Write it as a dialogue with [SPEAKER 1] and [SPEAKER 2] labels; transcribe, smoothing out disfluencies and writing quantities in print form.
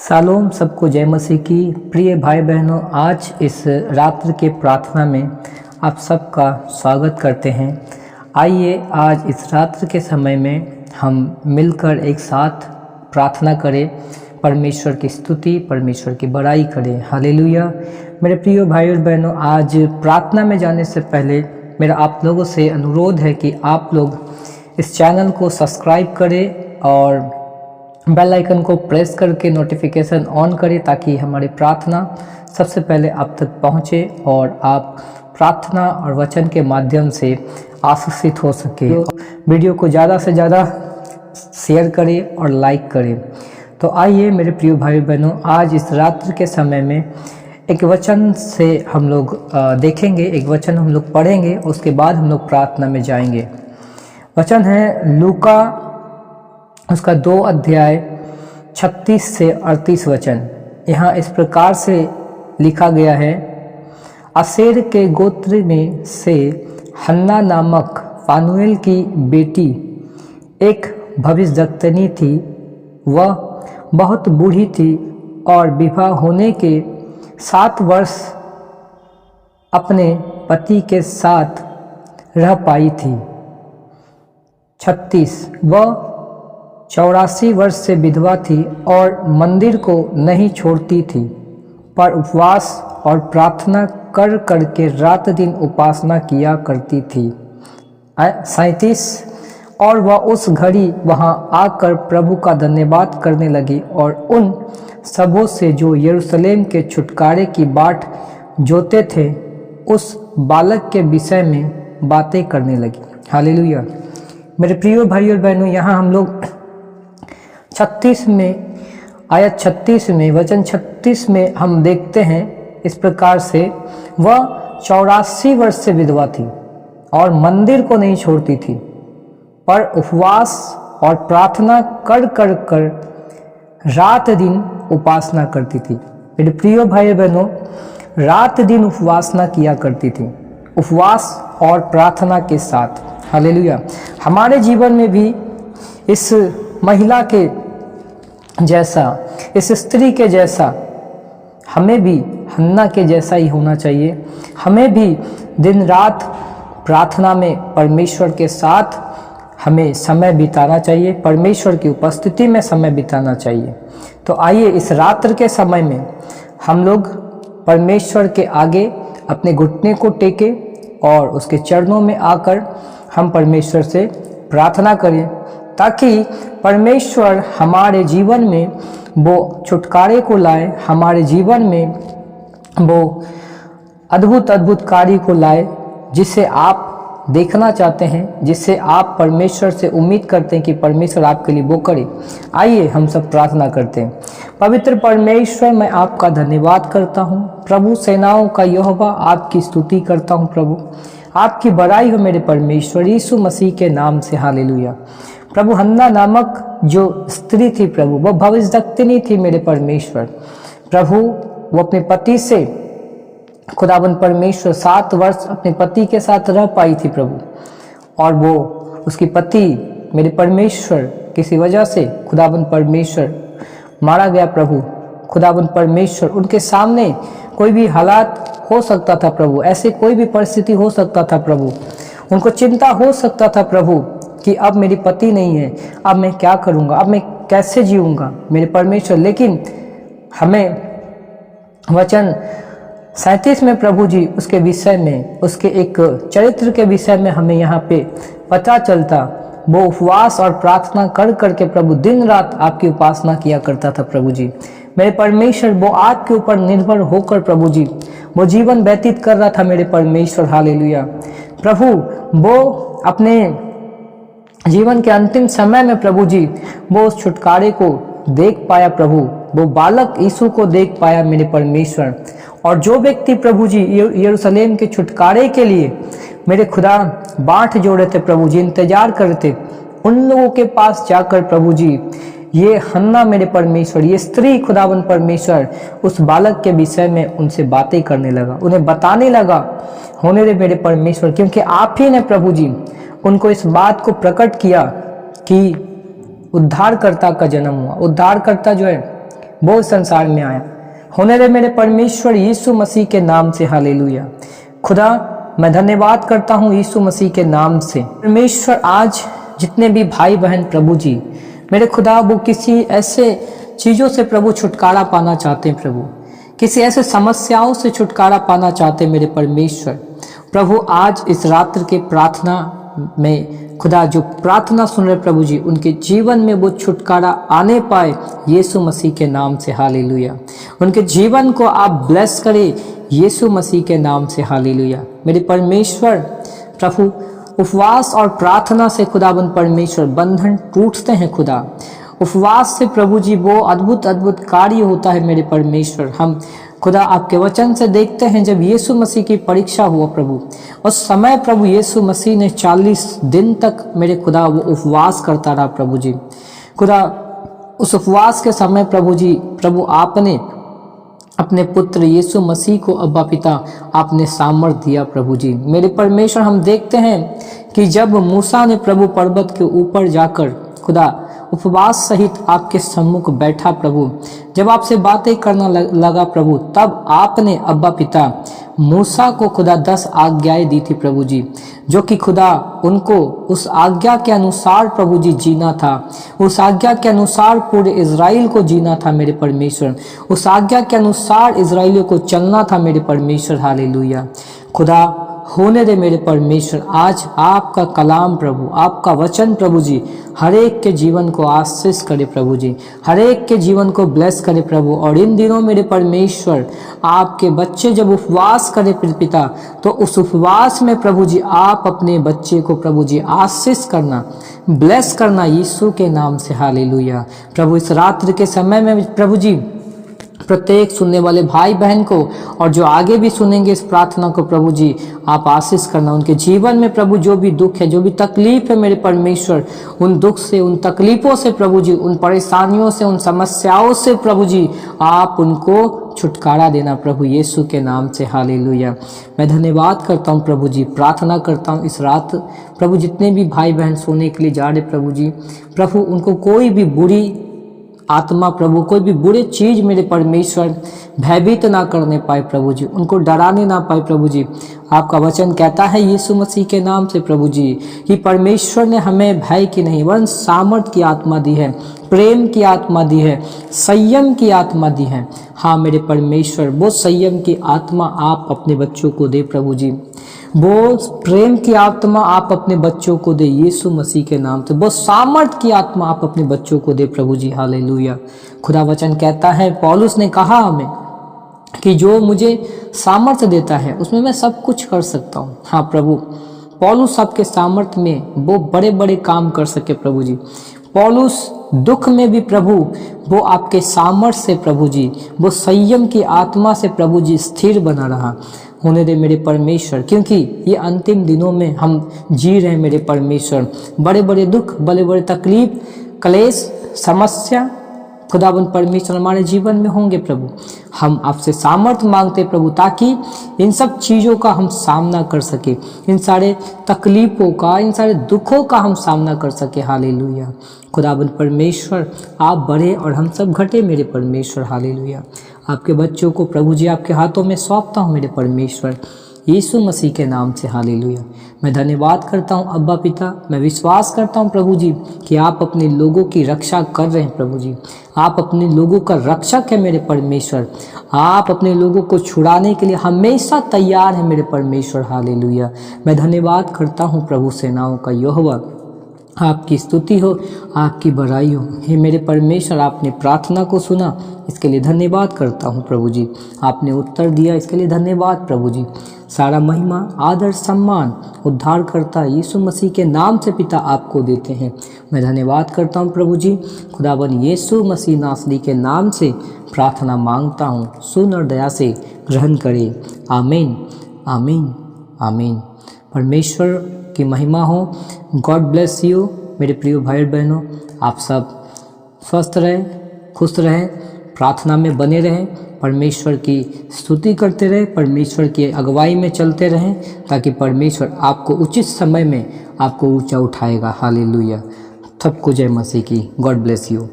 [SPEAKER 1] Shalom, सबको जय मसीह की। प्रिय भाई बहनों, आज इस रात्र के प्रार्थना में आप सबका स्वागत करते हैं। आइए आज इस रात्र के समय में हम मिलकर एक साथ प्रार्थना करें, परमेश्वर की स्तुति, परमेश्वर की बड़ाई करें। हालेलुया। मेरे प्रिय भाई और बहनों, आज प्रार्थना में जाने से पहले मेरा आप लोगों से अनुरोध है कि आप लोग इस चैनल को सब्सक्राइब करें और बेल आइकन को प्रेस करके नोटिफिकेशन ऑन करें, ताकि हमारी प्रार्थना सबसे पहले आप तक पहुंचे और आप प्रार्थना और वचन के माध्यम से आशीषित हो सके। वीडियो को ज़्यादा से ज़्यादा शेयर करें और लाइक करें। तो आइए मेरे प्रिय भाई बहनों, आज इस रात्र के समय में एक वचन से हम लोग देखेंगे, एक वचन हम लोग पढ़ेंगे, उसके बाद हम लोग प्रार्थना में जाएंगे। वचन है लूका उसका 2 अध्याय 36 से 38 वचन। यहाँ इस प्रकार से लिखा गया है, असेर के गोत्र में से हन्ना नामक फानुएल की बेटी एक भविष्यद्वक्तनी थी। वह बहुत बूढ़ी थी और विवाह होने के 7 वर्ष अपने पति के साथ रह पाई थी। 36 वह 84 वर्ष से विधवा थी और मंदिर को नहीं छोड़ती थी, पर उपवास और प्रार्थना कर करके रात दिन उपासना किया करती थी। 37 और वह उस घड़ी वहां आकर प्रभु का धन्यवाद करने लगी और उन सबों से जो यरूशलेम के छुटकारे की बाट जोते थे उस बालक के विषय में बातें करने लगी। हालेलुया। मेरे प्रिय भाई और बहनों, यहाँ हम लोग 36 में आयत 36 में वचन 36 में हम देखते हैं इस प्रकार से, वह 84 वर्ष से विधवा थी और मंदिर को नहीं छोड़ती थी, पर उपवास और प्रार्थना कर कर कर रात दिन उपासना करती थी। मेरे प्रिय भाई बहनों, रात दिन उपासना किया करती थी, उपवास और प्रार्थना के साथ। हालेलुया। हमारे जीवन में भी इस महिला के जैसा, इस स्त्री के जैसा, हमें भी हन्ना के जैसा ही होना चाहिए। हमें भी दिन रात प्रार्थना में परमेश्वर के साथ हमें समय बिताना चाहिए, परमेश्वर की उपस्थिति में समय बिताना चाहिए। तो आइए इस रात्र के समय में हम लोग परमेश्वर के आगे अपने घुटने को टेके और उसके चरणों में आकर हम परमेश्वर से प्रार्थना करें, ताकि परमेश्वर हमारे जीवन में वो छुटकारे को लाए, हमारे जीवन में वो अद्भुत अद्भुत कार्य को लाए, जिसे आप देखना चाहते हैं, जिससे आप परमेश्वर से उम्मीद करते हैं कि परमेश्वर आपके लिए वो करे। आइए हम सब प्रार्थना करते हैं। पवित्र परमेश्वर, मैं आपका धन्यवाद करता हूँ। प्रभु सेनाओं का यहोवा, आपकी स्तुति करता हूँ। प्रभु आपकी बड़ाई हो मेरे परमेश्वर, यीशु मसीह के नाम से। हालेलुया। प्रभु हन्ना नामक जो स्त्री थी प्रभु, वो भविष्यद्वक्तनी थी मेरे परमेश्वर। प्रभु वो अपने पति से, खुदाबंद परमेश्वर, 7 वर्ष अपने पति के साथ रह पाई थी प्रभु, और वो उसकी पति मेरे परमेश्वर किसी वजह से खुदाबंद परमेश्वर मारा गया प्रभु। खुदाबंद परमेश्वर, उनके सामने कोई भी हालात हो सकता था प्रभु, ऐसे कोई भी परिस्थिति हो सकता था प्रभु, उनको चिंता हो सकता था प्रभु कि अब मेरी पति नहीं है, अब मैं क्या करूंगा, अब मैं कैसे जीऊंगा मेरे परमेश्वर। लेकिन हमें वचन 37 में प्रभु जी उसके विषय में, उसके एक चरित्र के विषय में हमें यहाँ पे पता चलता। वो उपवास और प्रार्थना कर करके प्रभु दिन रात आपकी उपासना किया करता था प्रभु जी मेरे परमेश्वर। वो आपके ऊपर निर्भर होकर प्रभु जी वो जीवन व्यतीत कर रहा था मेरे परमेश्वर। हालेलुया। प्रभु वो अपने जीवन के अंतिम समय में प्रभु जी वो उस छुटकारे को देख पाया प्रभु, वो बालक यीशु को देख पाया मेरे परमेश्वर। और जो व्यक्ति प्रभु जी यरूशलेम के छुटकारे के लिए मेरे खुदा बाट जोड़े थे प्रभु जी, इंतजार करते, उन लोगों के पास जाकर प्रभु जी ये हन्ना मेरे परमेश्वर, ये स्त्री खुदावन परमेश्वर उस बालक के विषय में उनसे बातें करने लगा, उन्हें बताने लगा। होने दे मेरे परमेश्वर, क्योंकि आप ही ने प्रभु जी उनको इस बात को प्रकट किया कि उद्धारकर्ता का जन्म हुआ। उद्धारकर्ता जो है वो इस संसार में आया। होने दे मेरे परमेश्वर यीशु मसीह के नाम से, हालेलुया। खुदा मैं धन्यवाद करता हूँ यीशु मसीह के नाम से। परमेश्वर आज जितने भी भाई बहन प्रभु जी मेरे खुदा वो किसी ऐसे चीज़ों से प्रभु छुटकारा पाना चाहते हैं, प्रभु किसी ऐसे समस्याओं से छुटकारा पाना चाहते हैं मेरे परमेश्वर। प्रभु आज इस रात्र के प्रार्थना में खुदा जो प्रार्थना सुन रहे प्रभु जी उनके जीवन में वो छुटकारा आने पाए यीशु मसीह के नाम से, हालेलुया। उनके जीवन को आप ब्लेस करें यीशु मसीह के नाम से, हालेलुया। मेरे परमेश्वर प्रभु उपवास और प्रार्थना से खुदाबंद परमेश्वर बंधन टूटते हैं खुदा। उपवास से प्रभु जी वो अद्भुत अद्भुत कार्य होता है मेरे परमेश्वर। हम खुदा आपके वचन से देखते हैं जब यीशु मसीह की परीक्षा हुआ प्रभु, उस समय प्रभु यीशु मसीह ने 40 दिन तक मेरे खुदा वो उपवास करता रहा प्रभु जी। खुदा उस उपवास के समय प्रभु जी प्रभु आपने अपने पुत्र यीशु मसीह को अब्बा पिता आपने सामर्थ दिया प्रभु जी। मेरे परमेश्वर हम देखते हैं कि जब मूसा ने प्रभु पर्वत के ऊपर जाकर खुदा उपवास सहित आपके सम्मुख बैठा प्रभु, जब आपसे बातें करना लगा प्रभु, तब आपने अब्बा पिता मूसा को खुदा 10 आज्ञाएं दी थी प्रभु जी, जो कि खुदा उनको उस आज्ञा के अनुसार प्रभु जी जीना था। उस आज्ञा के अनुसार पूरे इज़राइल को जीना था मेरे परमेश्वर। उस आज्ञा के अनुसार इज़राइलियों को चलना था मेरे परमेश्वर, हालेलुया। खुदा होने दे मेरे परमेश्वर आज आपका कलाम प्रभु, आपका वचन प्रभु जी हर एक के जीवन को आशीष करे प्रभु जी, हर एक के जीवन को ब्लेस करे प्रभु। और इन दिनों मेरे परमेश्वर आपके बच्चे जब उपवास करे पिता, तो उस उपवास में प्रभु जी आप अपने बच्चे को प्रभु जी आशीष करना, ब्लेस करना यीशु के नाम से, हालेलुया। प्रभु इस रात्रि के समय में प्रभु जी प्रत्येक सुनने वाले भाई बहन को और जो आगे भी सुनेंगे इस प्रार्थना को प्रभु जी आप आशीष करना। उनके जीवन में प्रभु जो भी दुख है, जो भी तकलीफ है मेरे परमेश्वर, उन दुख से, उन तकलीफों से प्रभु जी, उन परेशानियों से, उन समस्याओं से प्रभु जी आप उनको छुटकारा देना प्रभु यीशु के नाम से, हालेलुया। मैं धन्यवाद करता हूँ प्रभु जी, प्रार्थना करता हूँ इस रात प्रभु जितने भी भाई बहन सोने के लिए जा रहे प्रभु जी, प्रभु उनको कोई भी बुरी आत्मा प्रभु, कोई भी बुरी चीज मेरे परमेश्वर भयभीत ना करने पाए प्रभु जी, उनको डराने ना पाए प्रभु जी। आपका वचन कहता है यीशु मसीह के नाम से प्रभु जी कि परमेश्वर ने हमें भय की नहीं वरन सामर्थ की आत्मा दी है, प्रेम की आत्मा दी है, संयम की आत्मा दी है। हाँ मेरे परमेश्वर वो संयम की आत्मा आप अपने बच्चों को दे प्रभु जी, वो प्रेम की आत्मा आप अपने बच्चों को दे यीशु मसीह के नाम से, वो सामर्थ की आत्मा आप अपने बच्चों को दे प्रभु जी, हालेलुया। खुदा वचन कहता है, पौलुस ने कहा हमें कि जो मुझे सामर्थ देता है उसमें मैं सब कुछ कर सकता हूँ। हाँ प्रभु, पौलुस आपके सामर्थ में वो बड़े बड़े काम कर सके प्रभु जी। पौलुस दुख में भी प्रभु वो आपके सामर्थ से प्रभु जी, वो संयम की आत्मा से प्रभु जी स्थिर बना रहा। होने दे मेरे परमेश्वर, क्योंकि ये अंतिम दिनों में हम जी रहे हैं मेरे परमेश्वर। बड़े बड़े दुख, बड़े बड़े तकलीफ, क्लेश, समस्या खुदाबंद परमेश्वर हमारे जीवन में होंगे प्रभु। हम आपसे सामर्थ मांगते प्रभु ताकि इन सब चीज़ों का हम सामना कर सके, इन सारे तकलीफ़ों का, इन सारे दुखों का हम सामना कर सके, हालेलुया। खुदाबंद परमेश्वर आप बढ़े और हम सब घटे मेरे परमेश्वर, हालेलुया। आपके बच्चों को प्रभु जी आपके हाथों में सौंपता हूँ मेरे परमेश्वर यीशु मसीह के नाम से, हालेलुया। मैं धन्यवाद करता हूँ अब्बा पिता, मैं विश्वास करता हूँ प्रभु जी कि आप अपने लोगों की रक्षा कर रहे हैं प्रभु जी। आप अपने लोगों का रक्षक है मेरे परमेश्वर। आप अपने लोगों को छुड़ाने के लिए हमेशा तैयार हैं मेरे परमेश्वर, हालेलुया। मैं धन्यवाद करता हूँ प्रभु सेनाओं का यहोवा। आपकी स्तुति हो, आपकी बड़ाई हो। हे मेरे परमेश्वर, आपने प्रार्थना को सुना, इसके लिए धन्यवाद करता हूँ प्रभु जी। आपने उत्तर दिया, इसके लिए धन्यवाद प्रभु जी। सारा महिमा, आदर, सम्मान उद्धार करता यीशु मसीह के नाम से पिता आपको देते हैं। मैं धन्यवाद करता हूँ प्रभु जी। खुदावन यीशु मसीह नासरी के नाम से प्रार्थना मांगता हूँ, सुन और दया से ग्रहण करें। आमीन, आमीन, आमीन। परमेश्वर की महिमा हो। गॉड ब्लेस यू मेरे प्रिय भाई बहनों। आप सब स्वस्थ रहें, खुश रहें, प्रार्थना में बने रहें, परमेश्वर की स्तुति करते रहें, परमेश्वर की अगुवाई में चलते रहें, ताकि परमेश्वर आपको उचित समय में आपको ऊंचा उठाएगा। हालेलुया। सबको जय मसीह की। God bless you.